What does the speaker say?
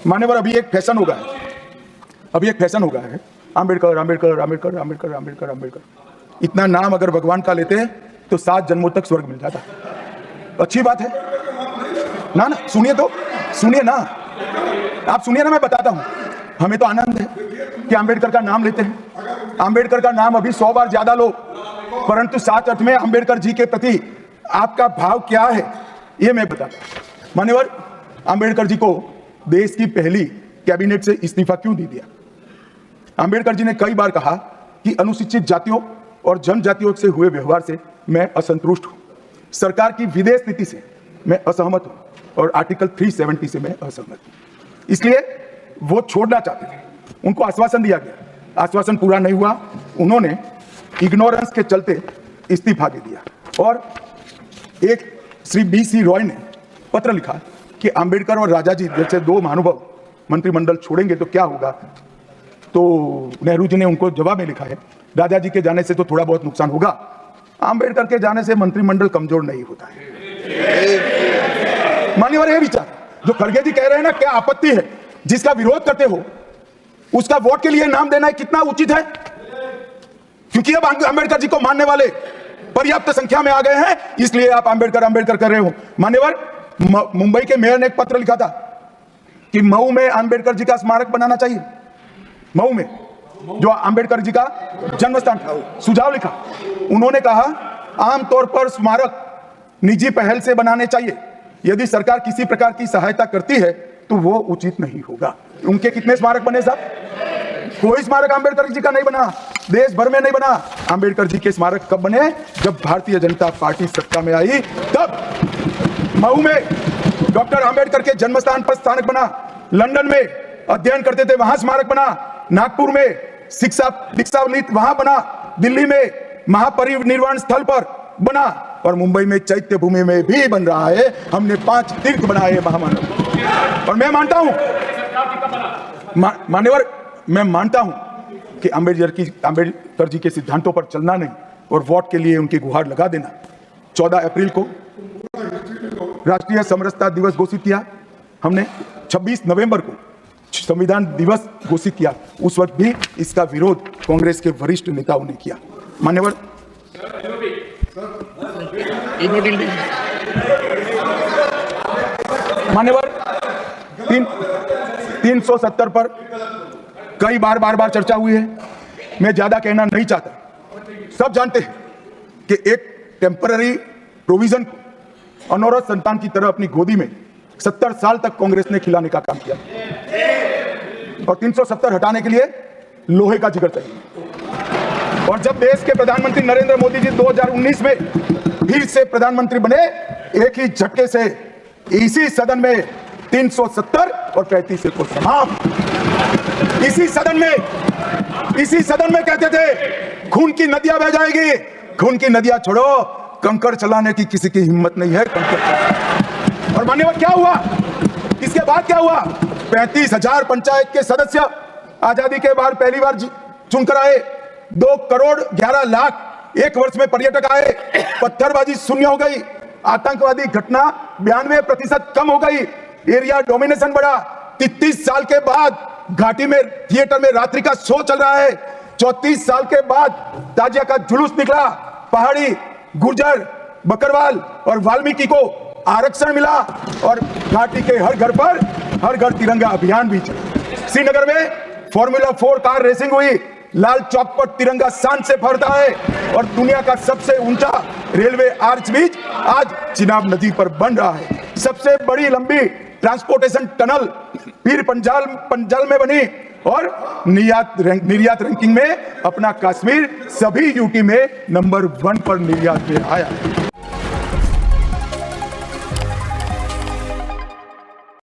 मान्यवर, अभी एक फैशन हो गया है, आम्बेडकर आम्बेडकर आम्बेडकर आम्बेडकर आम्बेडकर आम्बेडकर। इतना नाम अगर भगवान का लेते तो 7 जन्मों तक स्वर्ग मिल जाता। अच्छी बात है ना? सुनिए तो, सुनिए ना, आप सुनिए ना, मैं बताता हूं। हमें तो आनंद है कि आम्बेडकर का नाम लेते हैं। आम्बेडकर का नाम अभी 100 बार ज्यादा लो, परंतु 7 अर्थ में आम्बेडकर जी के प्रति आपका भाव क्या है ये मैं बताता हूं। मान्यवर, आम्बेडकर जी को देश की पहली कैबिनेट से इस्तीफा क्यों दे दिया? आम्बेडकर जी ने कई बार कहा कि अनुसूचित जातियों और जनजातियों से हुए व्यवहार से मैं असंतुष्ट हूं, सरकार की विदेश नीति से मैं असहमत हूं और आर्टिकल 370 से मैं असहमत हूं, इसलिए वो छोड़ना चाहते थे। उनको आश्वासन दिया गया, आश्वासन पूरा नहीं हुआ, उन्होंने इग्नोरेंस के चलते इस्तीफा दे दिया। और एक श्री BC रॉय ने पत्र लिखा कि आम्बेडकर और राजा जी जैसे 2 महानुभाव मंत्रिमंडल छोड़ेंगे तो क्या होगा। तो नेहरू जी ने उनको जवाब में लिखा है, राजा जी के जाने से तो थोड़ा बहुत नुकसान होगा, आम्बेडकर के जाने से मंत्रिमंडल कमजोर नहीं होता है। मान्यवर, ये विचार जो खड़गे जी कह रहे हैं ना, क्या आपत्ति है? जिसका विरोध करते हो उसका वोट के लिए नाम देना कितना उचित है? क्योंकि अब आम्बेडकर जी को मानने वाले पर्याप्त संख्या में आ गए हैं, इसलिए आप आम्बेडकर आम्बेडकर कर रहे हो। मान्यवर, मुंबई के मेयर ने एक पत्र लिखा था कि मऊ में आम्बेडकर जी का स्मारक बनाना चाहिए। मऊ में जो आम्बेडकर जी का जन्म स्थान था, सुझाव लिखा। उन्होंने कहा आमतौर पर स्मारक निजी पहल से बनाने चाहिए, यदि सरकार किसी प्रकार की सहायता करती है तो वो उचित नहीं होगा। उनके कितने स्मारक बने साहब? कोई स्मारक आम्बेडकर जी का नहीं बना, देश भर में नहीं बना। आम्बेडकर जी के स्मारक कब बने? जब भारतीय जनता पार्टी सत्ता में आई, तब मऊ में डॉक्टर आम्बेडकर के जन्म स्थान पर स्मारक बना, लंदन में अध्ययन करते थे वहां स्मारक बना, नागपुर में शिक्षा वहां बना, दिल्ली में महापरिनिर्वाण स्थल पर बना, और मुंबई में चैत्य भूमि में भी बन रहा है। हमने 5 तीर्थ बनाए महामानव। और मैं मानता हूं मान्यवर, मैं मानता हूं कि आम्बेडकर जी के सिद्धांतों पर चलना नहीं और वोट के लिए उनकी गुहार लगा देना। 14 अप्रैल को राष्ट्रीय समरसता दिवस घोषित किया हमने, 26 नवंबर को संविधान दिवस घोषित किया, उस वक्त भी इसका विरोध कांग्रेस के वरिष्ठ नेताओं ने किया। मान्यवर, मान्यवर 370 पर कई बार चर्चा हुई है, मैं ज्यादा कहना नहीं चाहता। सब जानते हैं कि एक टेम्पररी प्रोविजन को अनौरत संतान की तरह अपनी गोदी में 70 साल तक कांग्रेस ने खिलाने का काम किया, और 370 हटाने के लिए लोहे का जिगर चाहिए। और जब देश के प्रधानमंत्री नरेंद्र मोदी जी 2019 में फिर से प्रधानमंत्री बने, एक ही झटके से इसी सदन में 370 और 35 को समाप्त। इसी सदन में कहते थे खून की नदियां बह जाएगी। खून की नदियां छोड़ो, कंकड़ चलाने की किसी की हिम्मत नहीं है। और मान्यवर, क्या हुआ? इसके बाद क्या हुआ? 35,000 पंचायत के सदस्य आजादी के बाद पहली बार चुनकर आए, 2 करोड़ 11 लाख एक वर्ष में पर्यटक आए, पत्थरबाजी शून्य हो गई, आतंकवादी घटना 92% कम हो गई, एरिया डोमिनेशन बढ़ा। 33 साल के बाद घाटी में थिएटर में रात्रि का शो चल रहा है। 34 साल के बाद ताजिया का जुलूस निकला, पहाड़ी, गुर्जर, बकरवाल और वाल्मीकि को आरक्षण मिला, और घाटी के हर घर पर हर घर तिरंगा अभियान भी चला। श्रीनगर में फॉर्मूला 4 कार रेसिंग हुई, लाल चौक पर तिरंगा शान से फहरता है, और दुनिया का सबसे ऊंचा रेलवे आर्च ब्रिज आज चिनाब नदी पर बन रहा है। सबसे बड़ी लंबी ट्रांसपोर्टेशन टनल पीर पंजाल में बनी, और निर्यात रैंकिंग में अपना कश्मीर सभी यूटी में नंबर 1 पर निर्यात में आया है।